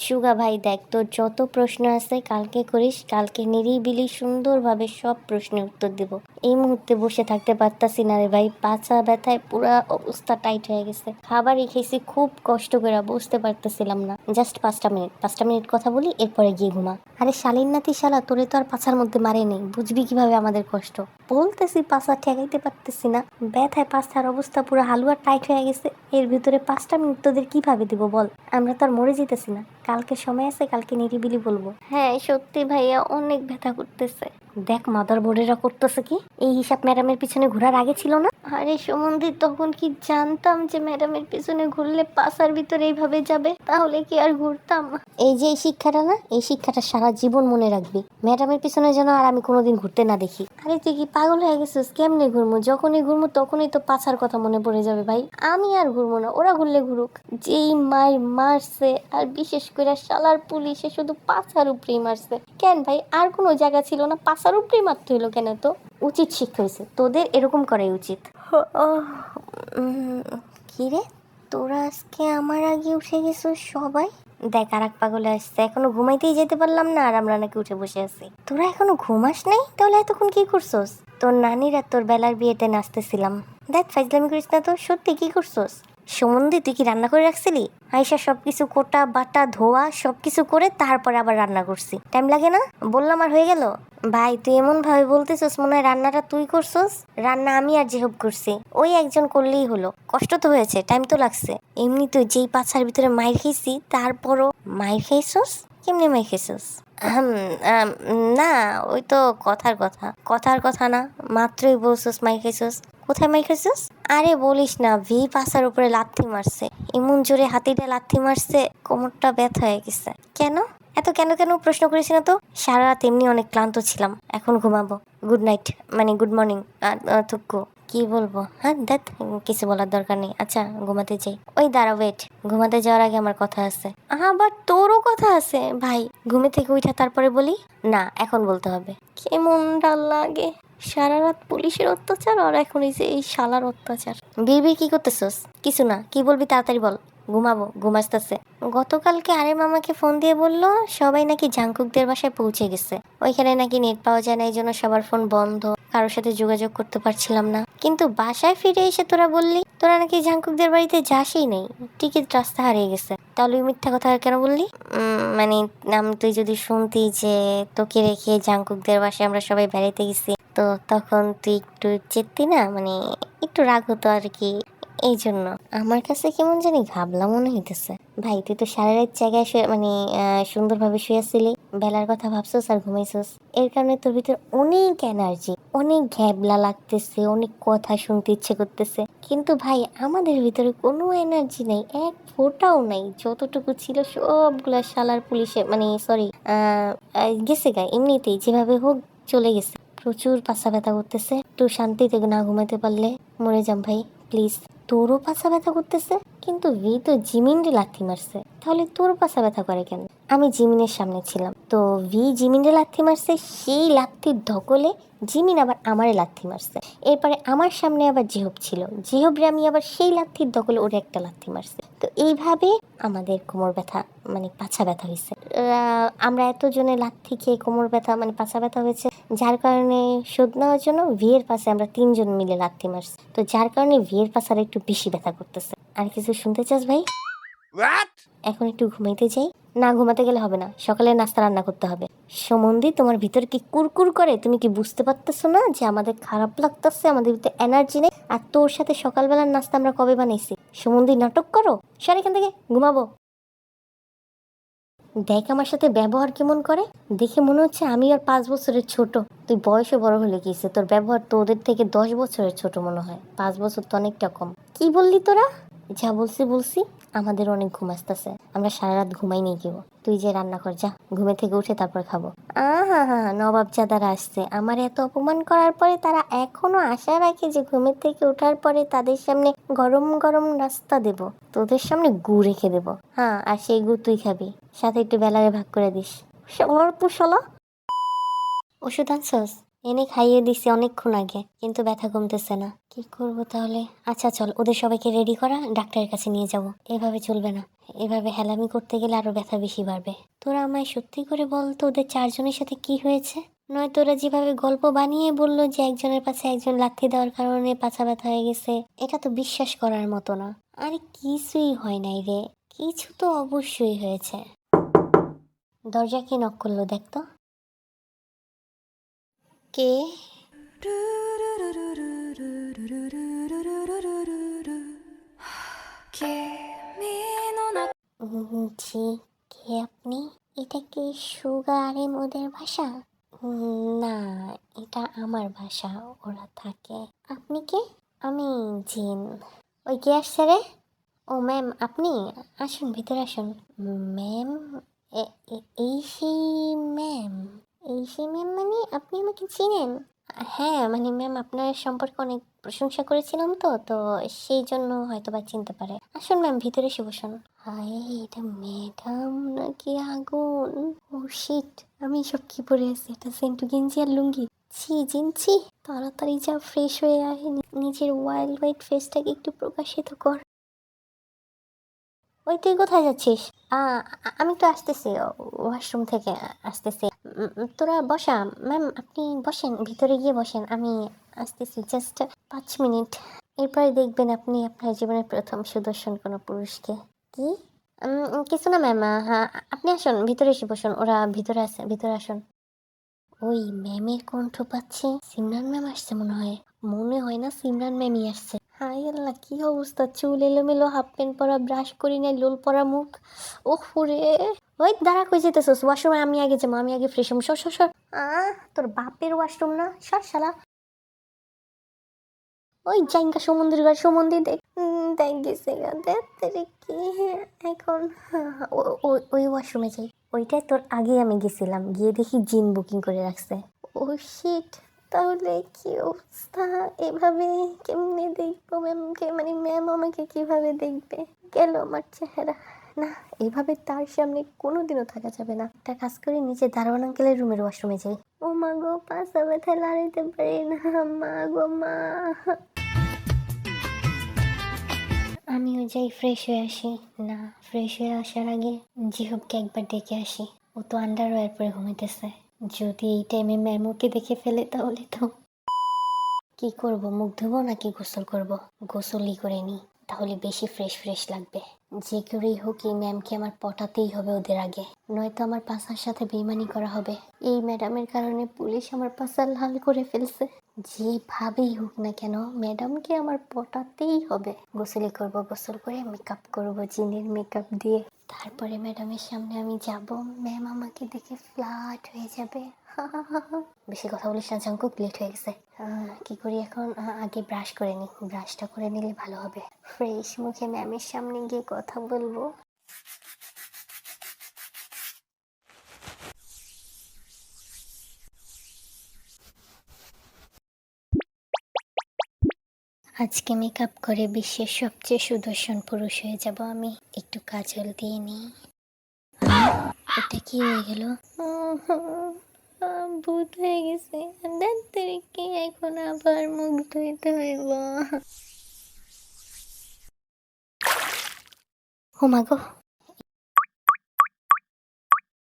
সুগা ভাই দেখ, তোর যত প্রশ্ন আছে কালকে করিস, কালকে নিরিবিলি সুন্দরভাবে সব প্রশ্নের উত্তর দিব। এই মুহূর্তে বসে থাকতে পারতাছি না রে ভাই, পাছা ব্যথায় পুরা অবস্থা টাইট হয়ে গেছে। খাবারই খেয়েছি খুব কষ্ট করে, বুঝতে পারতেছিলাম না। জাস্ট 5টা মিনিট কথা বলি, এরপরে গিয়ে ঘুমা। আরে শালীন নাতি শালা, তোরে তো আর পাছার মধ্যে মারে নেই, বুঝবি কিভাবে আমাদের কষ্ট। বলতেছি পাছা ঠেকাইতে পারতেছি না, ব্যথায় পাছার অবস্থা পুরো হালুয়া টাইট হয়ে গেছে। এর ভিতরে 5টা মিনিট তোদের কিভাবে দিব বল? আমরা তো আর মরে যেতেছি না, কালকে সময় আছে, কালকে নিরিবিলি বলবো। হ্যাঁ সত্যি ভাইয়া, অনেক ব্যথা করতেছে। দেখ মাদার বোর্ডেরা করতেছে কি, এই হিসাব ম্যাডামের পিছনে ঘোরার আগে ছিল না? আরে সুমন্দি, তখন কি জানতাম যে ম্যাডামের পিছনে ঘুরলে পাশার ভিতরে এইভাবে যাবে? তাহলে কি আর ঘুরতাম? এই যে এই শিক্ষাটা না, এই শিক্ষাটা সারা জীবন মনে রাখবি। ম্যাডামের পিছনে যেন আর আমি কোনোদিন ঘুরতে না দেখি। আরে তুই কি পাগল হয়ে গেছিস? কেমনে ঘুরবো? যখনই ঘুরবো তখনই তো পাছার কথা মনে পড়ে যাবে ভাই। আমি আর ঘুরবো না, ওরা ঘুরলে ঘুরুক। যেই মায়ের মারছে, আর বিশেষ করে শালার পুলিশে শুধু পাছার উপরেই মারছে। কেন ভাই, আর কোনো জায়গা ছিল না? পাছার উপরেই মারতে হইলো কেন? তো উচিত শিক্ষা হয়েছে তোদের, এরকম করাই উচিত। কিরে, তোরা আজকে আমার আগে উঠে গেছো সবাই? দেখ আর এক পাগলে আসছে, এখনো ঘুমাইতেই যেতে পারলাম না, আর আমরা নাকি উঠে বসে আছি। তোরা এখনো ঘুমাস নাই? তাহলে এতক্ষণ কি করছোস? তোর নানির আর তোর বেলার বিয়েতে নাচতেছিলাম। দেখ ফাইজলামি করিস না তো, সত্যি কি করছোস? সুমন্দি, তুই কি রান্না করে রাখছিলি? আয়সা সবকিছু কোটা বাটা ধোয়া সবকিছু করে তারপরে আবার রান্না করছি, টাইম লাগে না? বললাম আর হয়ে গেল। ভাই তুই এমন ভাবে বলতেছিস মনে হয় রান্নাটা তুই করছিস। রান্না আমি আর জেহব করছি, ওই একজন করলেই হলো। কষ্ট তো হয়েছে, টাইম তো লাগছে। এমনি তো যেই পাছার ভিতরে মাইর খেয়েছি, তারপরও মাইর খাইছস? কেমনে মাইর খাইছস? না, ওই তো কথার কথা না, মাত্রই বলছস মাইর খাইছস। কোথায় মাইর খাইছস? আরে বলিস না, ভি পাছার উপরে লাথি মারছে, এমন জোরে হাতিটা লাথি মারছে, কোমরটা ব্যথা হয়ে গেছে। কেন এত কেন কেন প্রশ্ন করিস না তো। সারা রাত এমনি অনেক ক্লান্ত ছিলাম, এখন ঘুমাবো। গুড নাইট, মানে গুড মর্নিং। থুকু কি বলবো? হ্যাঁ দেখ, কিছু বলার দরকার নেই। আচ্ছা ঘুমাতে যাই। ওই দাঁড়া, ওয়েট। ঘুমাতে যাওয়ার আগে আমার কথা আছে। আবার তোরও কথা আছে? ভাই ঘুমে থেকে উঠা তারপরে বলি? না, এখন বলতে হবে। কেমন ডাল লাগে, সারা রাত পুলিশের অত্যাচার, আর এখন এই যে এই শালার অত্যাচার। বিড়বিড় কি করতেছস? কিছু না, কি বলবি তাড়াতাড়ি বল। ঘুমাবো, ঘুমাসতেছে। গতকালকে আরে মামাকে ফোন দিয়ে বললো সবাই নাকি জাংকুকদের বাসায় পৌঁছে গেছে। ওইখানে নাকি নেট পাওয়া যায় না, এই জন্য সবার ফোন বন্ধ, কারোর সাথে যোগাযোগ করতে পারছিলাম না। কিন্তু বাসায় ফিরে এসে তোরা বললি তোরা নাকি জাংকুকদের বাড়িতে যাসই নেই, টিকিট রাস্তা হারিয়ে গেছে। তাহলে ওই মিথ্যা কথা কেন বললি? মানে তুই যদি শুনতি যে তোকে রেখে জাংকুকদের বাসায় আমরা সবাই বেড়াইতে গেছি, তো তখন তুই একটু চেতি না, মানে একটু রাগ হতো আর কি। এই জন্য আমার কাছে কেমন জানি ঘাবলা মনে হইতেছে। ভাই তুই তো সারা রাত জায়গায় মানে সুন্দরভাবে শুয়েছিলি, বেলার কথা ভাবছোস আর ঘুমাইছোস, এর কারণে তোর ভিতর অনেক এনার্জি, অনেক ঘ্যাবলা লাগতেছে, অনেক কথা শুনতে ইচ্ছে করতেছে। কিন্তু ভাই আমাদের ভিতরে কোনো এনার্জি নেই, এক ফোঁটাও নাই। যতটুকু ছিল সবগুলা শালার পুলিশে, মানে সরি, গেছে গা এমনিতেই, যেভাবে হোক চলে গেছে। প্রচুর পাছা ব্যথা করতেছে, একটু শান্তিতে না ঘুমাতে পারলে মরে যাম ভাই প্লিজ। তোরও পাছা ব্যথা করতেছে? কিন্তু ভি তো জিমিনরে লাথি মারছে, তাহলে তোর পাছা ব্যথা করে কেন? আমি জিমিনের সামনে ছিলাম তো ভি জিমিনরে লাথি মারছে, সেই লাথির ধকলে জিমিন আবার আমারে লাথি মারছে। এরপরে আমার সামনে আবার জেহব ছিল, জেহবরে আমি আবার সেই লাথির দখলে ওরে একটা লাথি মারছে। তো এইভাবে আমাদের কোমর ব্যথা, মানে পাছা ব্যথা হয়েছে। আমরা এতজনে লাথি খেয়ে কোমর ব্যথা মানে পাছা ব্যথা হয়েছে, যার কারণে শোধ নেওয়ার জন্য ভিয়ের পাশে আমরা 3জন মিলে লাথি মারছি। তো যার কারণে ভিয়ের পাশার একটু বেশি ব্যথা করতেছে। আর কিছু শুনতে চাস ভাই? এখন একটু ঘুমাইতে যাই। না, ঘুমাতে গেলে হবে না, সকালে নাস্তা রান্না করতে হবে। সমন্ধি, তোমার ভিতর কি কুরকুর করে? তুমি কি বুঝতে পারতেছো না যে আমাদের খারাপ লাগতেছে, আমাদের ভিতরে এনার্জি নেই? আর তোর সাথে সকালবেলার নাস্তা আমরা কবে বানাইছি? সমন্ধি নাটক করো, সর এখান থেকে, ঘুমাবো। দেখ আমার সাথে ব্যবহার কেমন করে, দেখে মনে হচ্ছে আমি আর 5 বছরের ছোট। তুই বয়সে বড় হলে গিয়েছে, তোর ব্যবহার তো ওদের থেকে 10 বছরের ছোট মনে হয়। 5 বছর তো অনেকটা কম। কি বললি তোরা? যা বলছি, আমাদের অনেক ঘুম আসতেছে, আমরা সারা রাত ঘুমাই নেই কেউ। তুই যে রান্না কর, যা, ঘুমে থেকে উঠে তারপর খাবো। হা নবাবজাদারা আসছে, আমার এত অপমান করার পরে তারা এখনো আশা রাখে যে ঘুমের থেকে ওঠার পরে তাদের সামনে গরম গরম নাস্তা দেব, তোদের সামনে গু রেখে দেবো। হ্যাঁ, আর সেই গু তুই খাবি, সাথে একটু বেলারে ভাগ করে দিস। শালার পুশালা। ওষুধ আনছস? এনে খাইয়ে দিছি অনেকক্ষণ আগে, কিন্তু ব্যথা কমতেছে না। কি করব তাহলে? আচ্ছা চল, ওদের সবাইকে রেডি করা, ডাক্তারের কাছে নিয়ে যাব। এভাবে চলবে না, এভাবে হেলামি করতে গেলে আরো ব্যথা বেশি বাড়বে। তোরা আমায় সত্যি করে বল তো, ওদের চারজনের সাথে কি হয়েছে? নয়তো ওরা যেভাবে গল্প বানিয়ে বলল যে একজনের পাছে একজন লাথি দেওয়ার কারণে পাছা ব্যথা হয়ে গেছে, এটা তো বিশ্বাস করার মতো না। আরে কিছুই হয় নাই রে, কিছু তো অবশ্যই হয়েছে। দরজা কে নক করলো দেখতো? কে? জি, কে আপনি? এটা কি সুগারে মোদের বাসা? না, এটা আমার বাসা, ওরা থাকে। আপনি কে? আমি জিন। ওই কে আসছে রে? ও ম্যাম আপনি? আসুন ভিতরে আসুন। ম্যাম? এই সেই ম্যাম? এই সেই ম্যাম মানে আপনি আমাকে চিনেন? হ্যাঁ মানে ম্যাম আপনার সম্পর্কে অনেক প্রশংসা করেছিলাম, তো তো সেই জন্য হয়তো বা চিনতে পারে। আসুন ম্যাম ভিতরে এসে বসুন। হায়, এটা ম্যাডাম নাকি আগুন? ও শিট, আমি সব কি পরে আছি? এটা সেন্টু গেঞ্জি আর লুঙ্গি। ছি জিনছি, তাড়াতাড়ি যা ফ্রেশ হয়ে আয়, নিজের ওয়াইল্ড হোয়াইট ফেসটাকে একটু প্রকাশিত কর। ওই তুই কোথায় যাচ্ছিস? আমি তো আসতেছি, ওয়াশরুম থেকে আসতেছি। তোরা বসা। ম্যাম আপনি বসেন, ভিতরে গিয়ে বসেন, আমি আসতেছি, জাস্ট 5 মিনিট। এরপরে দেখবেন আপনি আপনার জীবনের প্রথম সুদর্শন কোনো পুরুষকে। কি? কিছু না ম্যাম, হ্যাঁ আপনি আসুন ভিতরে এসে বসুন, ওরা ভিতরে আছে, ভিতরে আসুন। ওই ম্যামের কণ্ঠ পাচ্ছি, সিমরান ম্যাম আসছে মনে হয়। মনে হয় না সিমরান ম্যামই আসছে। হাই আল্লাহ, কি অবস্থা! চুল এলোমেলো, হাফ প্যান্ট পরা, ব্রাশ করি নাই, লোল পরা মুখ। ওহ রে! ওই দাঁড়া, কই যেতেছস? ওয়াশরুমে আমি আগে যাবো, আমি আগে ফ্রেশ হবো। সর সর সর। তোর বাপের ওয়াশরুম না? সর শালা। ওই জাইঙ্গা সমুদ্রের ঘর, সমুদ্রে দেখ। দেখ গেছে গা, দেখ তোরে কি এখন। ওই ওয়াশরুমে যাই। ওইটাই তোর আগে আমি গেছিলাম, গিয়ে দেখি জিন বুকিং করে রাখছে। ও শিট, তাহলে কি অবস্থা? এভাবে কেমনে দেখবো ম্যামকে? মানে ম্যাম আমাকে কিভাবে দেখবে? গেল আমার চেহারা। না, এইভাবে তার সামনে কোনোদিনও থাকা যাবে না। একটা কাজ করি, নিচে দারোয়ান আঙ্কেলের রুমের ওয়াশরুমে যাই। ও মা গো, পাশা ব্যথায় লাড়াইতে পারি না, মা গো মা। আমিও যাই ফ্রেশ হয়ে আসি। না, ফ্রেশ হয়ে আসার আগে জিহুবকে একবার ডেকে আসি। ও তো আন্ডারওয়্যার পরে ঘুমাইতেছে। যদি এই টাইমে ম্যামুকে দেখে ফেলে তাহলে তো। কি করব, মুখ ধোবো নাকি গোসল করব? গোসলই করে নি, তাহলে বেশি ফ্রেশ ফ্রেশ লাগবে। যে করেই হোক এই ম্যামকে আমার পটাতেই হবে ওদের আগে, নয়তো আমার পাশার সাথে বেইমানি করা হবে। এই ম্যাডামের কারণে পুলিশ আমার পাশা লাল করে ফেলছে। যেভাবেই হোক না কেন ম্যাডামকে আমার পটাতেই হবে। গোসলই করব, গোসল করে মেকআপ করব জিনের মেকআপ দিয়ে। তারপরে ম্যাডামের সামনে আমি যাব, ম্যাম আমাকে দেখে ফ্ল্যাট হয়ে যাবে। বেশি কথা বলিস না জাঙ্কুক, লেট হয়ে গেছে। কি করি এখন? আগে ব্রাশ করে নিই, ব্রাশটা করে নিলে ভালো হবে। ফ্রেশ মুখে ম্যামের সামনে গিয়ে কথা বলবো। আজকে মেকআপ করে বিশ্বের সবচেয়ে সুদর্শন পুরুষ হয়ে যাব আমি। একটু কাজল দিয়ে নিই। এটা কি হয়ে গেল? ভূত হয়ে গেছে। কি এখন আবার মুখ ধুইতে হইব? ও মা গো,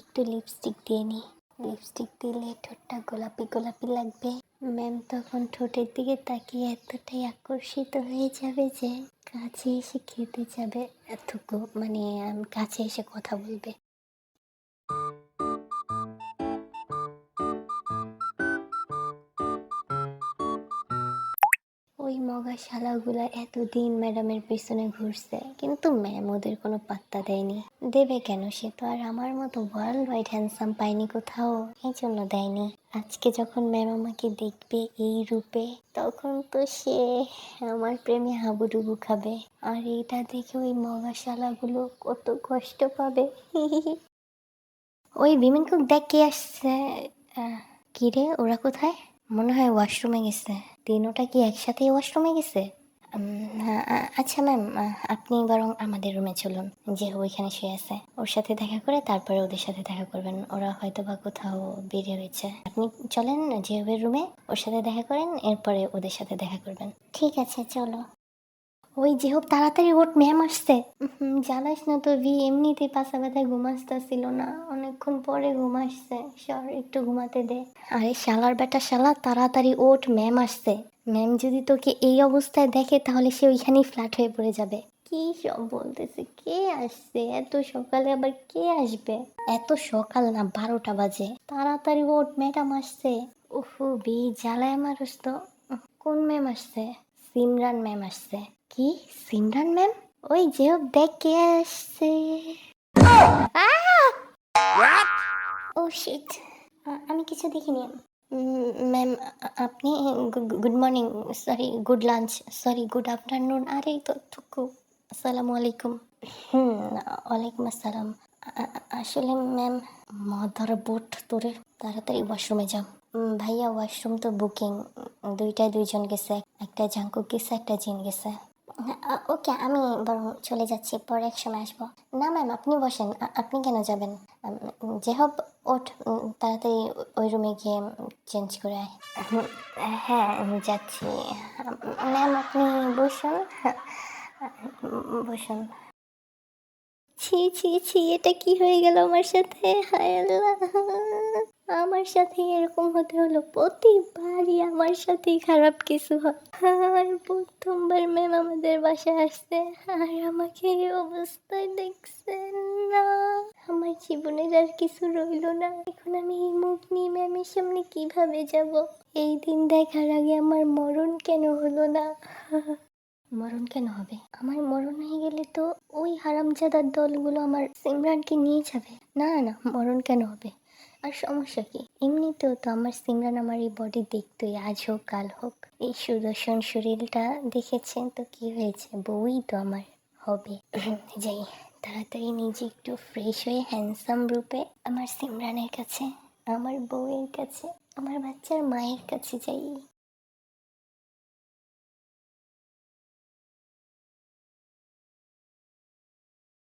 একটু লিপস্টিক দিয়ে নি। লিপস্টিক দিলে ঠোঁটটা গোলাপি গোলাপি লাগবে। ম্যাম তখন ঠোঁটের দিকে তাকিয়ে এতটাই আকর্ষিত হয়ে যাবে যে কাছে এসে খেতে যাবে। এতটুকু মানে কাছে এসে কথা বলবে। ওই মগা শালাগুলা এতদিন ম্যাডামের পেছনে ঘুরছে, কিন্তু ম্যাম ওদের কোনো পাত্তা দেয়নি। দেবে কেন? সে তো আর আমার মতো ওয়ার্ল্ড ওয়াইড হ্যান্ডসাম পায়নি কোথাও, এই জন্য দেয়নি। আজকে যখন ম্যাম আমাকে দেখবে এই রূপে, তখন তো সে আমার প্রেমে হাবুডুবু খাবে। আর এটা দেখে ওই মগা শালাগুলো কত কষ্ট পাবে। ওই বিমিন কুক, দেখ কে আসছে। কি রে, ওরা কোথায়? মনে হয় ওয়াশরুমে গেছে। তিনোটা কি একসাথে ওয়াশরুমে গেছে? আচ্ছা ম্যাম, আপনি বরং আমাদের রুমে চলুন। যে ওইখানে শুয়ে আছে, ওর সাথে দেখা করে তারপরে ওদের সাথে দেখা করবেন। ওরা হয়তো বা কোথাও বেরিয়ে হয়েছে। আপনি চলেন জেহেবের রুমে, ওর সাথে দেখা করেন, এরপরে ওদের সাথে দেখা করবেন। ঠিক আছে, চলো। ওই যেহোক তাড়াতাড়ি ওঠ, ম্যাম আসছে। জানাস না তো ভি, এমনিতেই পাশা ব্যথায় ঘুম আসতেছিল না, অনেকক্ষণ পরে ঘুম আসছে। সর, একটু ঘুমাতে দে। আরে শালার বেটা শালা, তাড়াতাড়ি ওঠ, ম্যাম আসছে। ম্যাম যদি তোকে এই অবস্থায় দেখে তাহলে সে ওইখানেই ফ্ল্যাট হয়ে পড়ে যাবে। কি সব বলতেছে, কে আসছে এত সকালে, আবার কে আসবে? এত সকাল না, 12টা বাজে। তাড়াতাড়ি ওঠ, ম্যাডাম আসছে। উফু বি, জ্বালায় মানুষ তো। কোন ম্যাম আসছে? সিমরান ম্যাম আসছে। কি? সিমরান ম্যাম? ওই যে হোক, দেখ কে আসছে। ও শিট, আমি কিছু দেখিনি। ম্যাম, আপনি? Good morning, sorry good lunch, sorry good afternoon, আরে তো থুকু। আসসালামু আলাইকুম। হুম, ওয়ালাইকুম আসসালাম। আসলে ম্যাম, মাদার বোট তোরে, তাড়াতাড়ি ওয়াশরুমে যাও। ভাইয়া, ওয়াশরুম তো বুকিং, দুইটায় দুইজন গেছে, একটা জাঙ্কুক গেছে, একটা জিন গেছে। ওকে, আমি বরং চলে যাচ্ছি, পরে এক সময় আসবো। না ম্যাম, আপনি বসেন। আপনি কেন যাবেন? যে হোক, ওঠ, তাড়াতাড়ি ওই রুমে গিয়ে চেঞ্জ করে আয়। হ্যাঁ, আমি যাচ্ছি। ম্যাম, আপনি বসুন। বসুন। ছি ছি ছি, এটা কি হয়ে গেল আমার সাথে? হায় আল্লাহ, আমার সাথে এরকম হতে হলো? প্রতিবারই আমার সাথেই খারাপ কিছু হয়। আর প্রথমবার ম্যাম আমাদের বাসায় আসছে, আর আমাকে এই অবস্থায় দেখছেন না। আমার জীবনের আর কিছু রইলো না। এখন আমি এই মুখ নিয়ে ম্যামের সামনে কিভাবে যাব? এই দিন দেখার আগে আমার মরণ কেন হলো না? মরণ কেন হবে? আমার মরণ হয়ে গেলে তো ওই হারামজাদার দলগুলো আমার সিমরানকে নিয়ে যাবে। না না, মরণ কেন হবে? আর সমস্যা কি? এমনিতেও তো আমার সিমরান আমার এই বডি দেখতোই, আজ হোক কাল হোক। এই সুদর্শন শরীরটা দেখেছেন তো, কি হয়েছে? বউই তো আমার হবে। যাই, তাড়াতাড়ি নিজে একটু ফ্রেশ হয়ে হ্যান্ডসাম রূপে আমার সিমরানের কাছে, আমার বউয়ের কাছে, আমার বাচ্চার মায়ের কাছে যাই।